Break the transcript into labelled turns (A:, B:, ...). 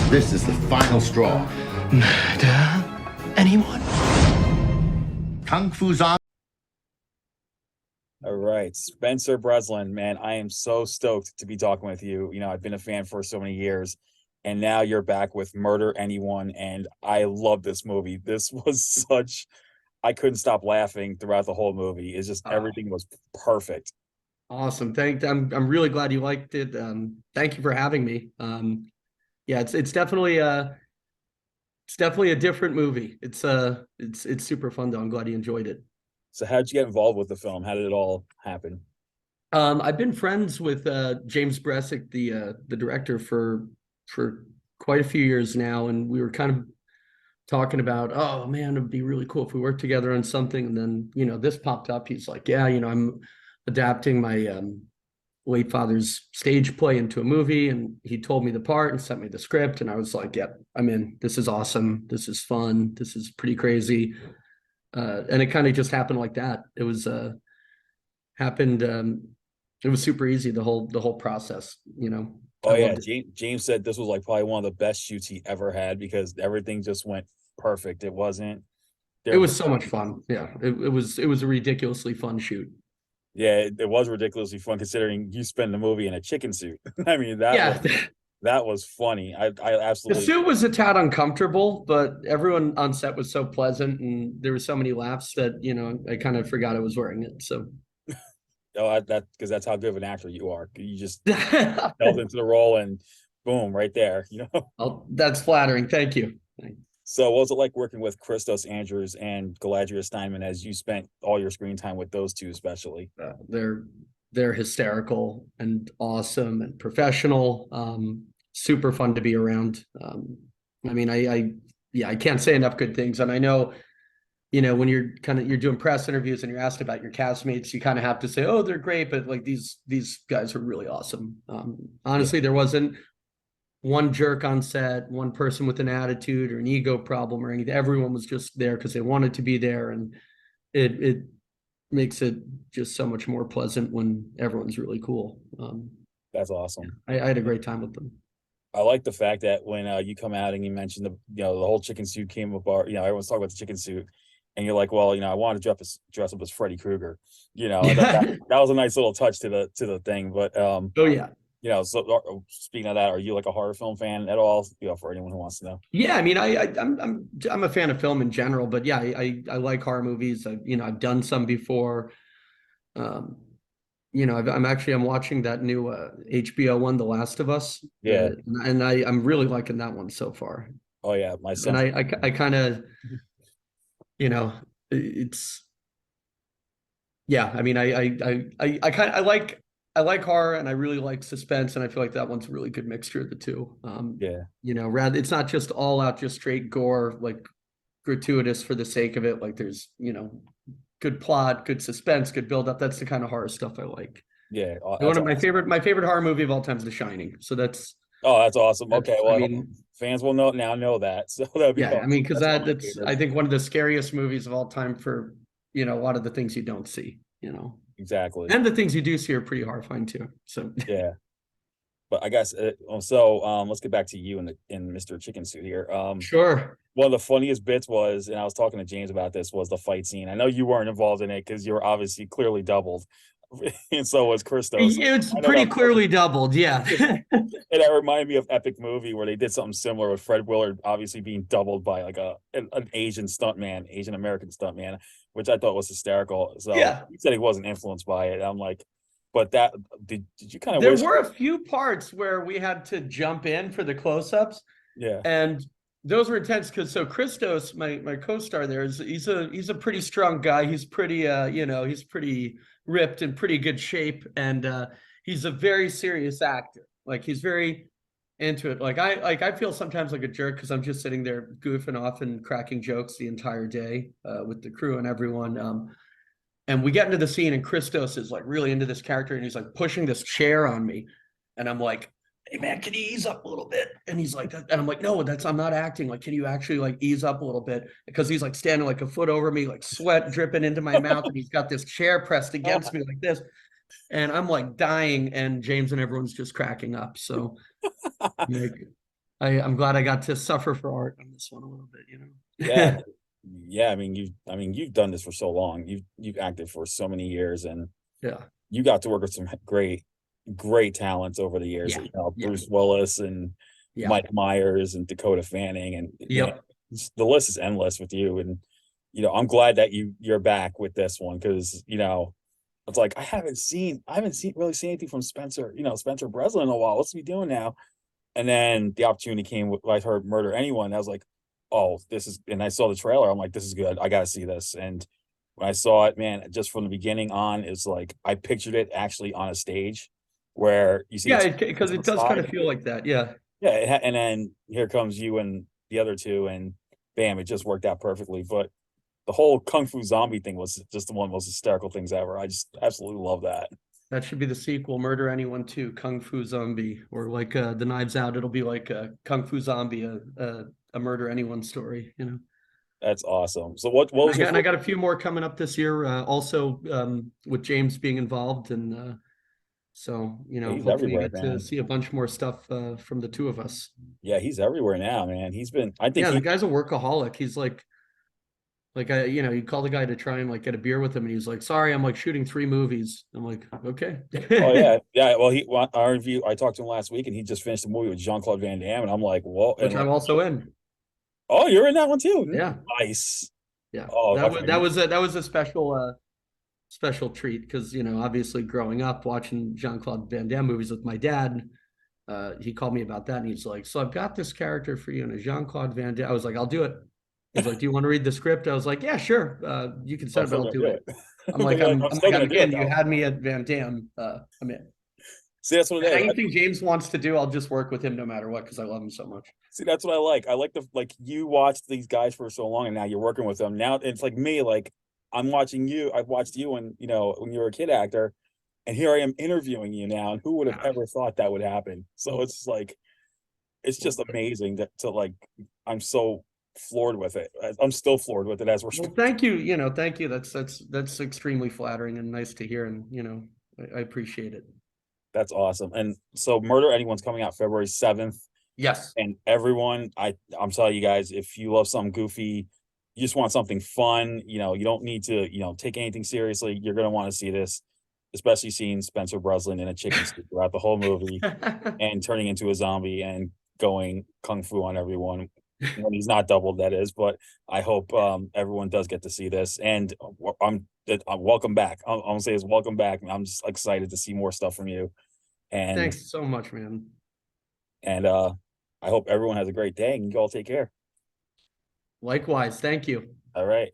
A: This is the final straw.
B: Murder anyone?
A: Kung Fu Zombie.
C: All right, Spencer Breslin, man, I am so stoked to be talking with you. You know, I've been a fan for so many years, and now you're back with Murder Anyone, and I love this movie. This was such, I couldn't stop laughing throughout the whole movie. It's just
D: Oh,
C: everything was perfect.
D: awesome. I'm really glad you liked it. Thank you for having me. Yeah, it's definitely a different movie. It's super fun though. I'm glad you enjoyed it.
C: So, how did you get involved with the film? How did it all happen?
D: I've been friends with James Bressack, the director, for quite a few years now, and we were kind of talking about, oh man, it'd be really cool if we worked together on something. And then, this popped up. He's like, yeah, I'm adapting my late father's stage play into a movie. And he told me the part and sent me the script. And I was like, yep, I'm in. This is awesome. This is fun. This is pretty crazy. And it kind of just happened like that. It was happened. It was super easy, the whole process,
C: Oh
D: I
C: yeah,
D: loved it.
C: James said this was like probably one of the best shoots he ever had because everything just went perfect. It wasn't
D: It
C: there.
D: was so much fun. Yeah, it was a ridiculously fun shoot.
C: Yeah, it was ridiculously fun considering you spend the movie in a chicken suit. I mean,
D: Yeah,
C: that was funny. I
D: the
C: absolutely.
D: suit was a tad uncomfortable, but everyone on set was so pleasant, and there were so many laughs that I kind of forgot I was wearing it. So
C: Oh, that because that's how good of an actor you are. You just delved into the role and boom, right there.
D: well, that's flattering. Thank you.
C: So, what was it like working with Christos Andrews and Galadriel Steinman as you spent all your screen time with those two, especially?
D: They're hysterical and awesome and professional. Super fun to be around. I mean, yeah, I can't say enough good things. And I know, when you're doing press interviews and you're asked about your castmates, you kind of have to say, oh, they're great, but like these guys are really awesome.
C: Yeah,
D: Honestly, there wasn't one jerk on set, one person with an attitude or an ego problem or anything. Everyone was just there because they wanted to be there, and it makes it just so much more pleasant when everyone's really cool.
C: that's awesome.
D: I had a great time with them.
C: I like the fact that when you come out and you mentioned the whole chicken suit came apart. Everyone's talking about the chicken suit, and you're like, well, I want to dress up as Freddy Krueger. I thought that,
D: Yeah.
C: that was a nice little touch to the thing. But
D: Oh yeah.
C: so speaking of that, are you like a horror film fan at all? For anyone who wants to know.
D: Yeah, I mean, I'm a fan of film in general, but yeah, I like horror movies. I've done some before. Um, I'm watching that new HBO one, The Last of Us,
C: Yeah.
D: and I'm really liking that one so far.
C: Oh yeah, my
D: And
C: son.
D: I kind of, it's yeah. I mean, I kind of I like horror and I really like suspense, and I feel like that one's a really good mixture of the two.
C: Yeah.
D: Rather it's not just all out, just straight gore, like gratuitous for the sake of it. Like there's good plot, good suspense, good build up. That's the kind of horror stuff I like.
C: Yeah.
D: And one
C: That's
D: of
C: awesome.
D: my favorite horror movie of all time is The Shining. So
C: Oh, that's awesome. Okay,
D: I
C: well,
D: mean,
C: fans will know that, so that'd be
D: yeah, I
C: awesome.
D: mean, because
C: That's one of my
D: that's I
C: favorites.
D: think one of the scariest movies of all time for a lot of the things you don't see,
C: Exactly.
D: and the things you do see are pretty horrifying too. So
C: Yeah. But I guess let's get back to you in Mr. Chicken Suit here.
D: sure.
C: One of the funniest bits was, and I was talking to James about this, was the fight scene. I know you weren't involved in it because you were obviously clearly doubled, and so was Christos.
D: It's
C: I know
D: pretty
C: that
D: clearly doubled, yeah.
C: and that reminded me of Epic Movie where they did something similar with Fred Willard obviously being doubled by like an Asian stuntman, Asian American stuntman, which I thought was hysterical. So
D: Yeah.
C: he said he wasn't influenced by it. I'm like, but that did you kind of
D: There
C: wish?
D: were a few parts where we had to jump in for the close-ups,
C: Yeah.
D: and those were intense because Christos, my co-star there, he's a pretty strong guy. He's pretty he's pretty ripped and pretty good shape, and he's a very serious actor. Like he's very into it. I feel sometimes like a jerk because I'm just sitting there goofing off and cracking jokes the entire day with the crew and everyone. And we get into the scene, and Christos is like really into this character, and he's like pushing this chair on me, and I'm like, "Hey man, can you ease up a little bit?" And he's like, and I'm like, "No, I'm not acting. Like, can you actually like ease up a little bit?" Because he's like standing like a foot over me, like sweat dripping into my mouth, and he's got this chair pressed against me like this, and I'm like dying, and James and everyone's just cracking up. So like, I'm glad I got to suffer for art on this one a little bit, you know.
C: Yeah, yeah. I mean, you've done this for so long. You've acted for so many years, and
D: Yeah.
C: you got to work with some great talents over the years.
D: Yeah.
C: You know,
D: Yeah.
C: Bruce Willis and
D: Yeah.
C: Mike Myers and Dakota Fanning, and man,
D: Yep.
C: the list is endless with you. And I'm glad that you're back with this one, because it's like I haven't really seen anything from Spencer Breslin in a while. What's he doing now? And then the opportunity came with, I heard Murder Anyone. I was like, oh, this is, and I saw the trailer. I'm like, this is good. I got to see this. And when I saw it, man, just from the beginning on, it's like I pictured it actually on a stage where you see
D: Yeah,
C: the
D: because it does kind
C: side.
D: of feel like that. Yeah.
C: Yeah, and then here comes you and the other two, and bam, it just worked out perfectly. But the whole Kung Fu Zombie thing was just the one of the most hysterical things ever. I just absolutely love that.
D: That should be the sequel, Murder Anyone 2, Kung Fu Zombie, or like the Knives Out. It'll be like Kung Fu Zombie, a Murder Anyone story. You know.
C: That's awesome. So what was your
D: And I got a few more coming up this year. Also, with James being involved, and so
C: he's
D: hopefully you
C: everywhere,
D: get to
C: man.
D: see a bunch more stuff from the two of us.
C: Yeah, he's everywhere now, man. I think
D: Yeah, the guy's a workaholic. He's like you call the guy to try and like get a beer with him, and he's like, "Sorry, I'm like shooting 3 movies." I'm like, "Okay."
C: oh yeah, yeah. Well, I talked to him last week, and he just finished a movie with Jean-Claude Van Damme, and I'm like, whoa, and
D: Which I'm
C: like,
D: also in.
C: oh, you're in that one too.
D: Yeah,
C: Nice.
D: yeah.
C: Oh,
D: That was a special treat because obviously growing up watching Jean-Claude Van Damme movies with my dad, he called me about that, and he's like, "So I've got this character for you, and a Jean-Claude Van Damme." I was like, "I'll do it." He's like, "Do you want to read the script?" I was like, "Yeah, sure. You can
C: I'm
D: set it, but
C: still
D: I'll
C: gonna
D: do
C: do
D: it."
C: it.
D: I'm
C: But
D: like,
C: you're like,
D: I'm
C: I'm still
D: like,
C: gonna
D: I'm
C: do it
D: in. You
C: though.
D: had me at Van Damme. I'm in.
C: See, that's what it
D: And
C: is.
D: anything James wants to do, I'll just work with him no matter what because I love him so much.
C: See, that's what I like. I like you watched these guys for so long, and now you're working with them. Now it's like me, like I'm watching you. I've watched you when when you were a kid actor, and here I am interviewing you now. And who would have
D: Yeah.
C: ever thought that would happen? So it's like it's
D: Well,
C: just amazing that to like I'm so floored with it. I'm still floored with it as we're
D: well,
C: speaking.
D: thank you. Thank you. That's extremely flattering and nice to hear, and I appreciate it.
C: That's awesome. And so Murder Anyone's coming out February 7th.
D: Yes.
C: And everyone, I'm telling you guys, if you love something goofy, you just want something fun, you don't need to, take anything seriously. You're gonna want to see this, especially seeing Spencer Breslin in a chicken suit throughout the whole movie and turning into a zombie and going kung fu on everyone when he's not doubled, that is. But I hope everyone does get to see this. And I'm welcome back. I'm gonna say is welcome back. I'm just excited to see more stuff from you. And
D: Thanks so much, man.
C: and I hope everyone has a great day, and you all take care.
D: Likewise. Thank you.
C: All right.